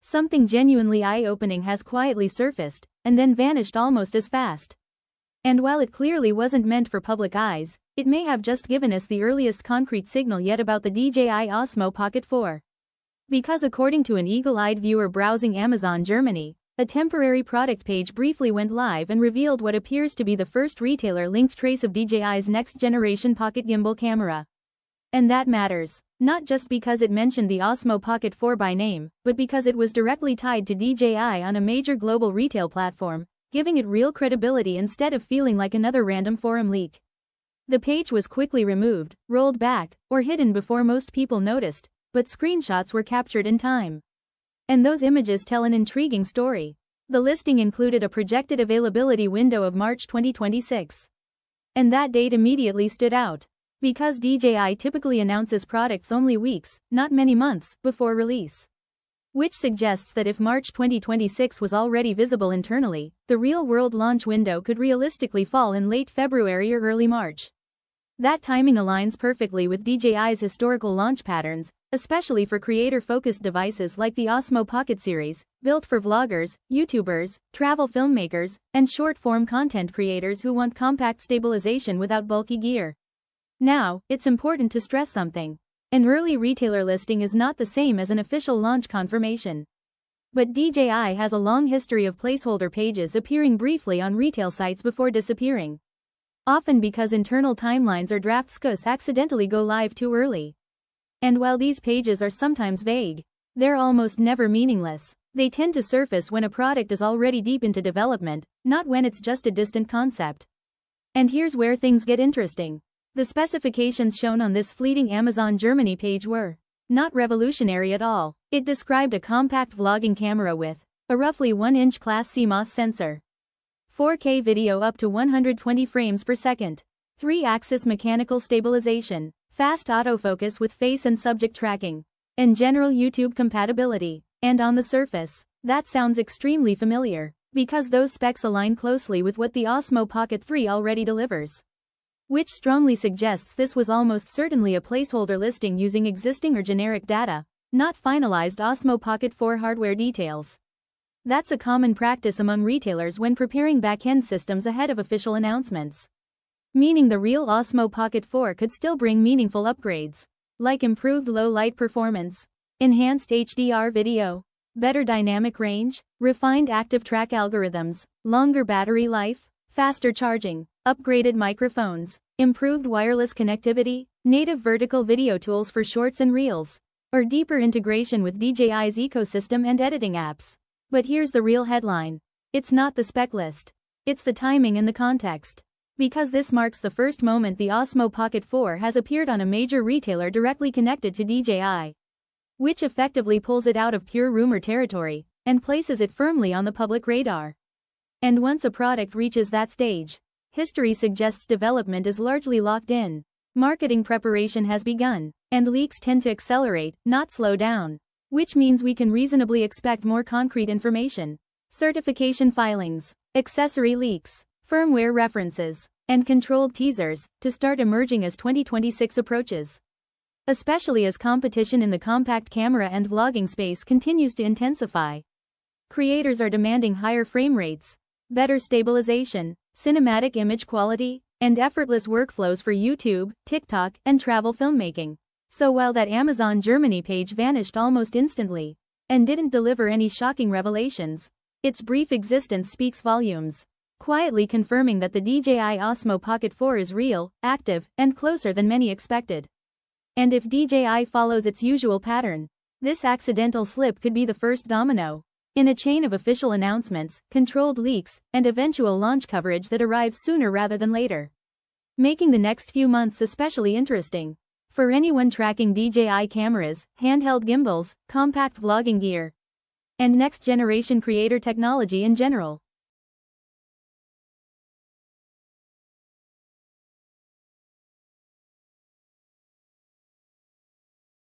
Something genuinely eye-opening has quietly surfaced, and then vanished almost as fast. And while it clearly wasn't meant for public eyes, it may have just given us the earliest concrete signal yet about the DJI Osmo Pocket 4. Because according to an eagle-eyed viewer browsing Amazon Germany, a temporary product page briefly went live and revealed what appears to be the first retailer-linked trace of DJI's next-generation pocket gimbal camera. And that matters, not just because it mentioned the Osmo Pocket 4 by name, but because it was directly tied to DJI on a major global retail platform, giving it real credibility instead of feeling like another random forum leak. The page was quickly removed, rolled back, or hidden before most people noticed, but screenshots were captured in time. And those images tell an intriguing story. The listing included a projected availability window of March 2026. And that date immediately stood out. Because DJI typically announces products only weeks, not many months, before release. Which suggests that if March 2026 was already visible internally, the real-world launch window could realistically fall in late February or early March. That timing aligns perfectly with DJI's historical launch patterns, especially for creator-focused devices like the Osmo Pocket series, built for vloggers, YouTubers, travel filmmakers, and short-form content creators who want compact stabilization without bulky gear. Now, it's important to stress something. An early retailer listing is not the same as an official launch confirmation. But DJI has a long history of placeholder pages appearing briefly on retail sites before disappearing. Often because internal timelines or draft SKUs accidentally go live too early. And while these pages are sometimes vague, they're almost never meaningless. They tend to surface when a product is already deep into development, not when it's just a distant concept. And here's where things get interesting. The specifications shown on this fleeting Amazon Germany page were not revolutionary at all. It described a compact vlogging camera with a roughly 1-inch class CMOS sensor, 4K video up to 120 frames per second, 3-axis mechanical stabilization, fast autofocus with face and subject tracking, and general YouTube compatibility. And on the surface, that sounds extremely familiar, because those specs align closely with what the Osmo Pocket 3 already delivers. Which strongly suggests this was almost certainly a placeholder listing using existing or generic data, not finalized Osmo Pocket 4 hardware details. That's a common practice among retailers when preparing back-end systems ahead of official announcements. Meaning the real Osmo Pocket 4 could still bring meaningful upgrades, like improved low-light performance, enhanced HDR video, better dynamic range, refined ActiveTrack algorithms, longer battery life, faster charging, upgraded microphones, improved wireless connectivity, native vertical video tools for shorts and reels, or deeper integration with DJI's ecosystem and editing apps. But here's the real headline. It's not the spec list. It's the timing and the context. Because this marks the first moment the Osmo Pocket 4 has appeared on a major retailer directly connected to DJI. Which effectively pulls it out of pure rumor territory, and places it firmly on the public radar. And once a product reaches that stage, history suggests development is largely locked in. Marketing preparation has begun, and leaks tend to accelerate, not slow down. Which means we can reasonably expect more concrete information. Certification filings, accessory leaks, firmware references, and controlled teasers to start emerging as 2026 approaches. Especially as competition in the compact camera and vlogging space continues to intensify. Creators are demanding higher frame rates, better stabilization, cinematic image quality, and effortless workflows for YouTube, TikTok, and travel filmmaking. So while that Amazon Germany page vanished almost instantly, and didn't deliver any shocking revelations, its brief existence speaks volumes, quietly confirming that the DJI Osmo Pocket 4 is real, active, and closer than many expected. And if DJI follows its usual pattern, this accidental slip could be the first domino in a chain of official announcements, controlled leaks, and eventual launch coverage that arrives sooner rather than later, making the next few months especially interesting for anyone tracking DJI cameras, handheld gimbals, compact vlogging gear, and next-generation creator technology in general.